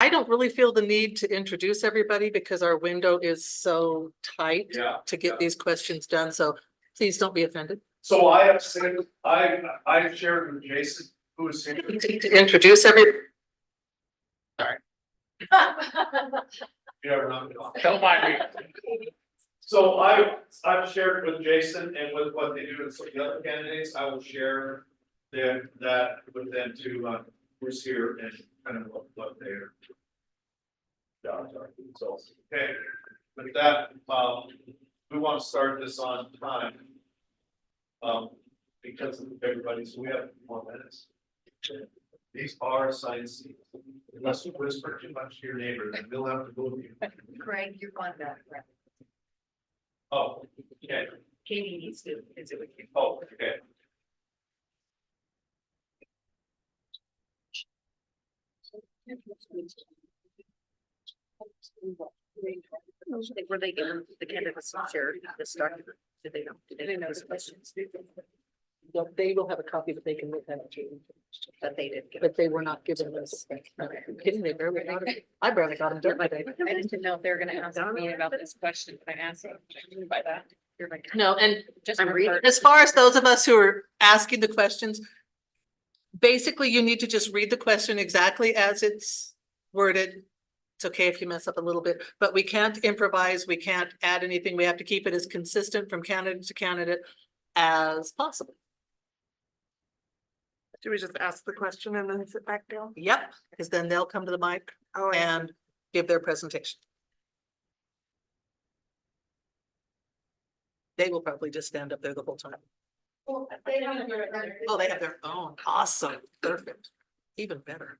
I don't really feel the need to introduce everybody because our window is so tight to get these questions done, so please don't be offended. So I have said, I've shared with Jason, who is here. To introduce every. Yeah, don't mind me. So I've shared with Jason and with what they do and some of the other candidates, I will share that with them to who's here and kind of what they're. Jobs are, so, okay, with that, we want to start this on time. Because of everybody, so we have 4 minutes. These are assigned seats. Unless you whisper too much to your neighbor, then they'll have to go with you. Craig, you're on that. Oh, okay. Katie needs to visit with you. Oh, okay. Were they given the candidates shared this document? Did they know? Did they know those questions? They will have a copy that they can look at too. That they did. But they were not given this. Okay. Kidding, they barely got it. I barely got them done by day. I just didn't know if they were gonna ask me about this question. Can I ask them by that? You're like, No, and Just I'm reading. as far as those of us who are asking the questions, basically you need to just read the question exactly as it's worded. It's okay if you mess up a little bit, but we can't improvise. We can't add anything. We have to keep it as consistent from candidate to candidate as possible. Do we just ask the question and then sit back down? Yep, because then they'll come to the mic Oh, and give their presentation. They will probably just stand up there the whole time. well, they don't. Oh, they have their own. Awesome. Perfect. Even better.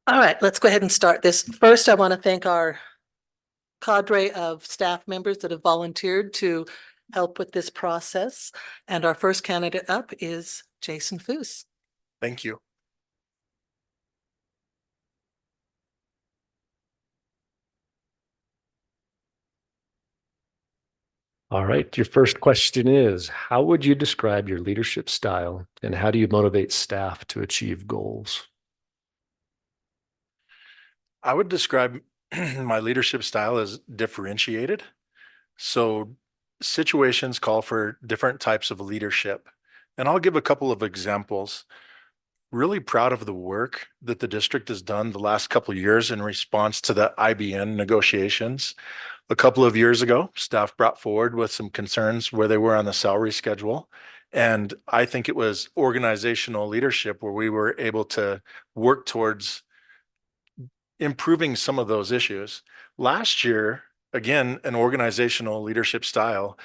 All right, let's go ahead and start this. First, I want to thank our cadre of staff members that have volunteered to help with this process. And our first candidate up is Jason Foos. Thank you. All right, your first question is, how would you describe your leadership style and how do you motivate staff to achieve goals? I would describe my leadership style as differentiated. So situations call for different types of leadership. And I'll give a couple of examples. Really proud of the work that the district has done the last couple of years in response to the IBN negotiations. A couple of years ago, staff brought forward with some concerns where they were on the salary schedule. And I think it was organizational leadership where we were able to work towards improving some of those issues. Last year, again, an organizational leadership style,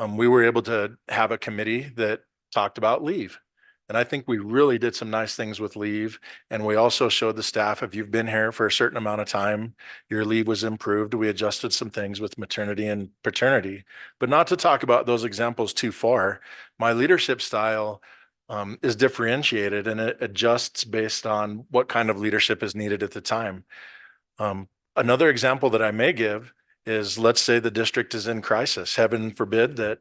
we were able to have a committee that talked about leave. And I think we really did some nice things with leave. And we also showed the staff, if you've been here for a certain amount of time, your leave was improved. We adjusted some things with maternity and paternity. But not to talk about those examples too far, my leadership style is differentiated and it adjusts based on what kind of leadership is needed at the time. Another example that I may give is, let's say the district is in crisis. Heaven forbid that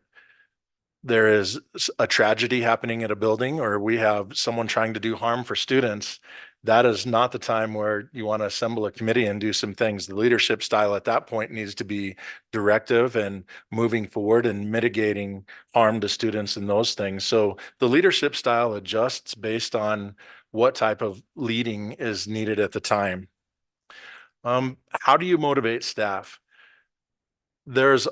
there is a tragedy happening at a building or we have someone trying to do harm for students. That is not the time where you want to assemble a committee and do some things. The leadership style at that point needs to be directive and moving forward and mitigating harm to students and those things. So the leadership style adjusts based on what type of leading is needed at the time. How do you motivate staff? There's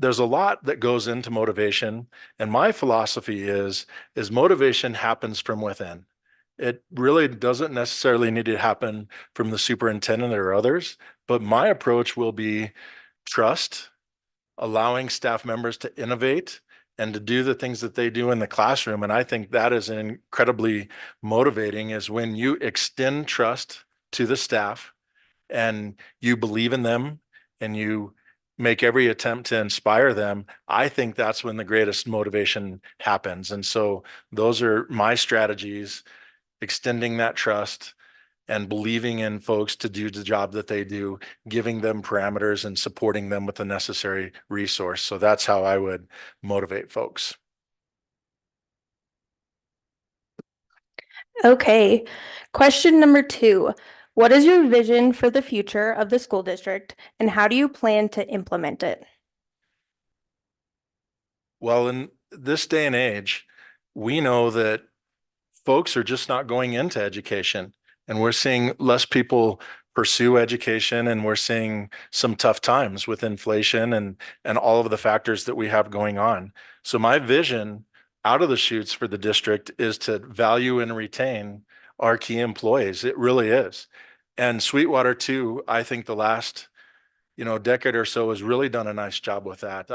a lot that goes into motivation, and my philosophy is motivation happens from within. It really doesn't necessarily need to happen from the superintendent or others, but my approach will be trust, allowing staff members to innovate and to do the things that they do in the classroom. And I think that is incredibly motivating, is when you extend trust to the staff and you believe in them and you make every attempt to inspire them. I think that's when the greatest motivation happens. And so those are my strategies, extending that trust and believing in folks to do the job that they do, giving them parameters and supporting them with the necessary resource. So that's how I would motivate folks. Okay. Question number 2. What is your vision for the future of the school district and how do you plan to implement it? Well, in this day and age, we know that folks are just not going into education, and we're seeing less people pursue education, and we're seeing some tough times with inflation and all of the factors that we have going on. So my vision out of the chutes for the district is to value and retain our key employees. It really is. And Sweetwater too, I think the last decade or so has really done a nice job with that.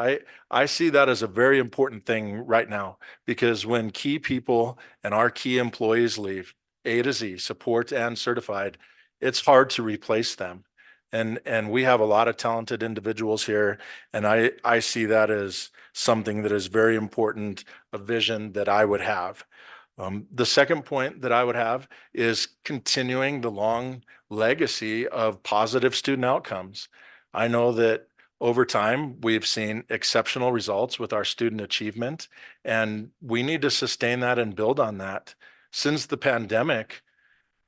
I see that as a very important thing right now, because when key people and our key employees leave, A to Z, support and certified, it's hard to replace them. And we have a lot of talented individuals here, and I see that as something that is very important, a vision that I would have. The second point that I would have is continuing the long legacy of positive student outcomes. I know that over time, we've seen exceptional results with our student achievement, and we need to sustain that and build on that. Since the pandemic,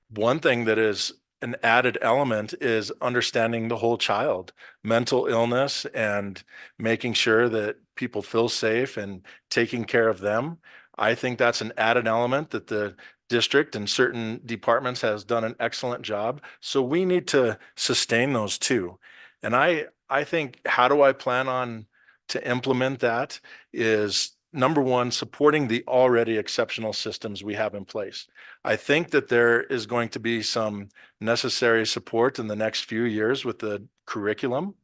one thing that is an added element is understanding the whole child, mental illness, and making sure that people feel safe and taking care of them. I think that's an added element that the district and certain departments has done an excellent job. So we need to sustain those too. And I think, how do I plan on to implement that is, number one, supporting the already exceptional systems we have in place. I think that there is going to be some necessary support in the next few years with the curriculum.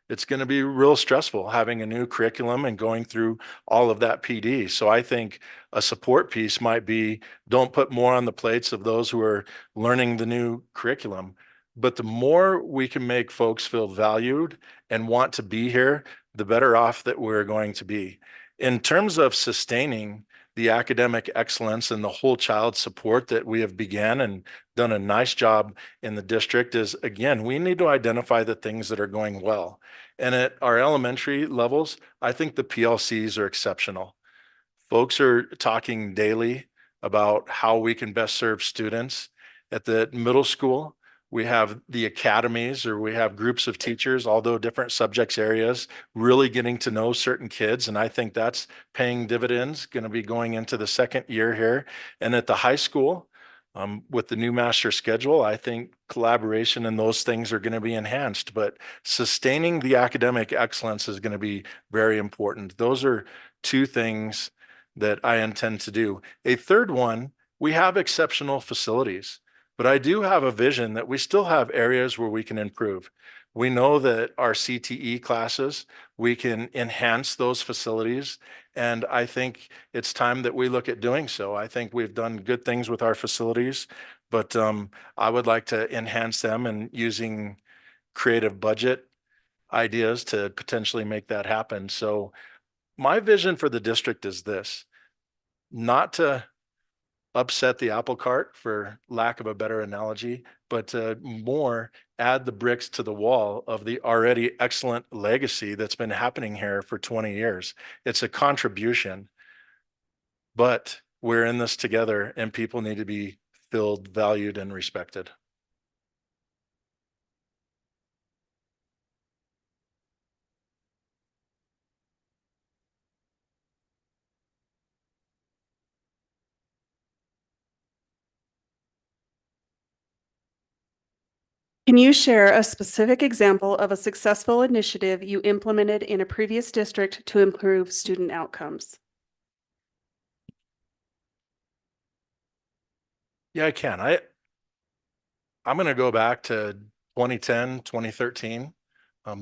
it's going to be real stressful having a new curriculum and going through all of that PD. So I think a support piece might be, don't put more on the plates of those who are learning the new curriculum. But the more we can make folks feel valued and want to be here, the better off that we're going to be. In terms of sustaining the academic excellence and the whole child support that we have began and done a nice job in the district, is, again, we need to identify the things that are going well. And at our elementary levels, I think the PLCs are exceptional. Folks are talking daily about how we can best serve students. At the middle school, we have the academies, or we have groups of teachers, although different subjects areas, really getting to know certain kids. And I think that's paying dividends, going to be going into the second year here. And at the high school, with the new master schedule, I think collaboration and those things are going to be enhanced, but sustaining the academic excellence is going to be very important. Those are two things that I intend to do. A third one, we have exceptional facilities, but I do have a vision that we still have areas where we can improve. We know that our CTE classes, we can enhance those facilities. And I think it's time that we look at doing so. I think we've done good things with our facilities, but I would like to enhance them and using creative budget ideas to potentially make that happen. So my vision for the district is this: not to upset the apple cart, for lack of a better analogy, but to more add the bricks to the wall of the already excellent legacy that's been happening here for 20 years. It's a contribution, but we're in this together and people need to be filled, valued, and respected. Can you share a specific example of a successful initiative you implemented in a previous district to improve student outcomes? Yeah, I can. I'm going to go back to 2010, 2013,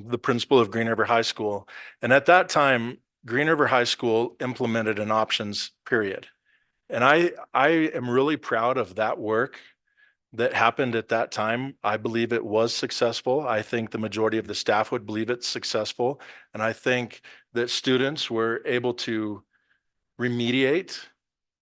the principal of Green River High School. And at that time, Green River High School implemented an options period. And I am really proud of that work that happened at that time. I believe it was successful. I think the majority of the staff would believe it's successful. And I think that students were able to remediate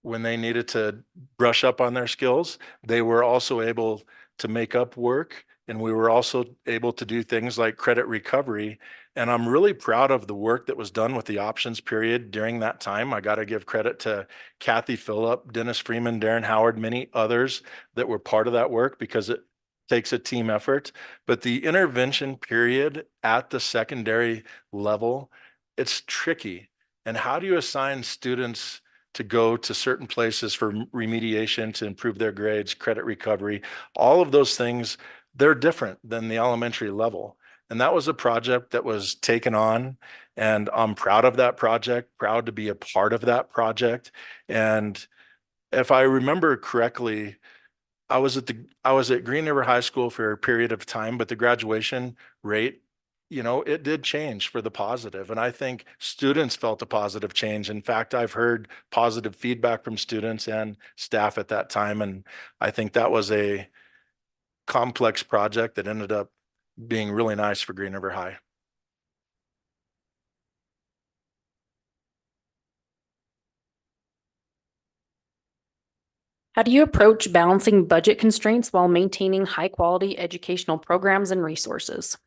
when they needed to brush up on their skills. They were also able to make up work, and we were also able to do things like credit recovery. And I'm really proud of the work that was done with the options period during that time. I got to give credit to Kathy Phillip, Dennis Freeman, Darren Howard, many others that were part of that work, because it takes a team effort. But the intervention period at the secondary level, it's tricky. And how do you assign students to go to certain places for remediation, to improve their grades, credit recovery? All of those things, they're different than the elementary level. And that was a project that was taken on, and I'm proud of that project, proud to be a part of that project. And if I remember correctly, I was at Green River High School for a period of time, but the graduation rate, it did change for the positive. And I think students felt a positive change. In fact, I've heard positive feedback from students and staff at that time. And I think that was a complex project that ended up being really nice for Green River High. How do you approach balancing budget constraints while maintaining high-quality educational programs and resources?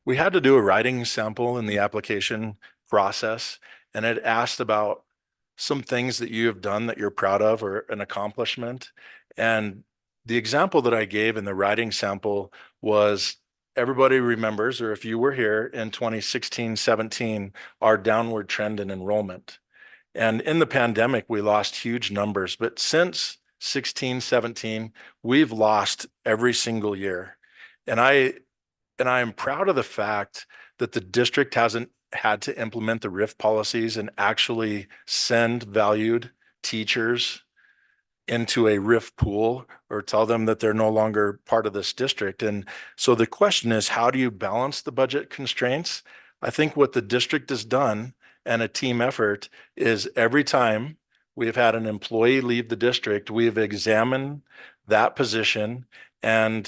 We had to do a writing sample in the application process, and it asked about some things that you have done that you're proud of, or an accomplishment. And the example that I gave in the writing sample was, everybody remembers, or if you were here in 2016, 17, our downward trend in enrollment. And in the pandemic, we lost huge numbers, but since 16, 17, we've lost every single year. And I am proud of the fact that the district hasn't had to implement the RIF policies and actually send valued teachers into a RIF pool or tell them that they're no longer part of this district. And so the question is, how do you balance the budget constraints? I think what the district has done, and a team effort, is every time we've had an employee leave the district, we have examined that position and